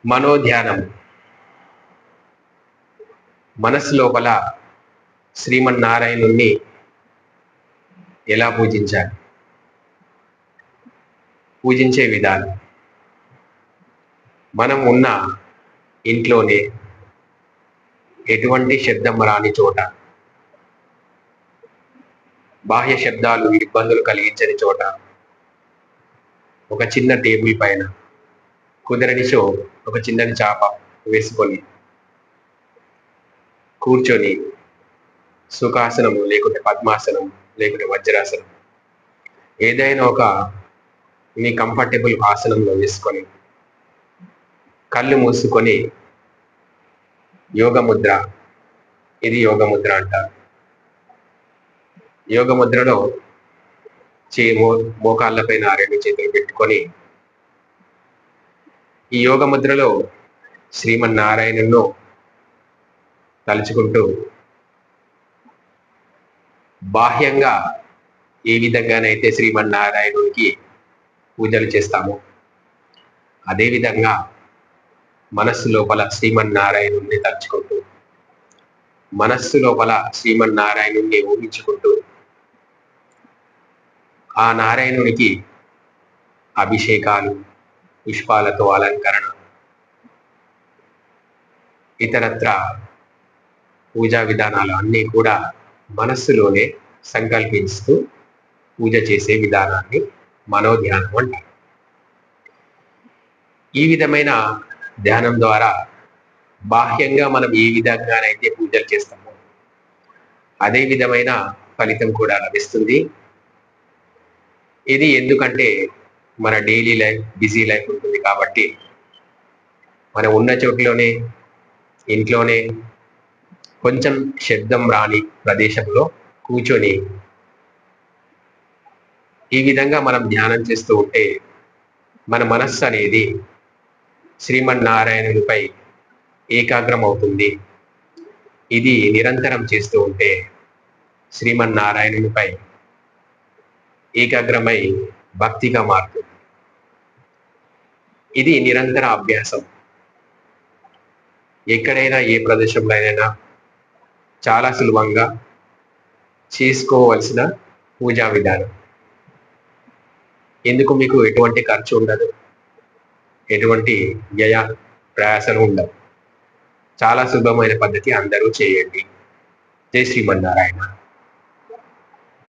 మనోధ్యానం. మనస్సు లోపల శ్రీమన్నారాయణుణ్ణి ఎలా పూజించాలి, పూజించే విధానం. మనం ఉన్న ఇంట్లోనే ఎటువంటి శబ్దం రాని చోట, బాహ్య శబ్దాలు ఇబ్బందులు కలిగించని చోట, ఒక చిన్న టేబుల్ పైన కుదరనిచో ఒక చిన్నది చాప వేసుకొని కూర్చొని సుఖాసనము లేకుంటే పద్మాసనం లేకుంటే వజ్రాసనం ఏదైనా ఒక మీ కంఫర్టబుల్ ఆసనంలో వేసుకొని కళ్ళు మూసుకొని యోగ ముద్ర, ఇది యోగ ముద్ర అంటారు. యోగ ముద్రలో మోకాళ్ళ పైన 2 చేతులు పెట్టుకొని ఈ యోగ ముద్రలో శ్రీమన్నారాయణును తలుచుకుంటూ బాహ్యంగా ఏ విధంగానైతే శ్రీమన్నారాయణునికి పూజలు చేస్తామో అదేవిధంగా మనస్సు లోపల శ్రీమన్నారాయణుణ్ణి తలుచుకుంటూ, మనస్సు లోపల శ్రీమన్నారాయణుణ్ణి ఊహించుకుంటూ ఆ నారాయణునికి అభిషేకాలు, పుష్పాలతో అలంకరణ, ఇతరత్ర పూజా విధానాలు అన్నీ కూడా మనస్సులోనే సంకల్పిస్తూ పూజ చేసే విధానాన్ని మనోధ్యానం అంటారు. ఈ విధమైన ధ్యానం ద్వారా బాహ్యంగా మనం ఏ విధంగానైతే పూజలు చేస్తామో అదే విధమైన ఫలితం కూడా లభిస్తుంది. ఇది ఎందుకంటే మన డైలీ లైఫ్, బిజీ లైఫ్ ఉంటుంది కాబట్టి మనం ఉన్న చోట్లోనే, ఇంట్లోనే కొంచెం శబ్దం రాని ప్రదేశంలో కూర్చొని ఈ విధంగా మనం ధ్యానం చేస్తూ ఉంటే మన మనస్సు అనేది శ్రీమన్నారాయణునిపై ఏకాగ్రం అవుతుంది. ఇది నిరంతరం చేస్తూ ఉంటే శ్రీమన్నారాయణునిపై ఏకాగ్రమై భక్తిగా మారుతుంది. ఇది నిరంతర అభ్యాసం. ఎక్కడైనా ఏ ప్రదేశంలో అయినా చాలా సులభంగా చేసుకోవలసిన పూజా విధానం. ఎందుకు మీకు ఎటువంటి ఖర్చు ఉండదు, ఎటువంటి వ్యయ ప్రయాసలు ఉండవు. చాలా సులభమైన పద్ధతి, అందరూ చేయండి. జై శ్రీమన్నారాయణ.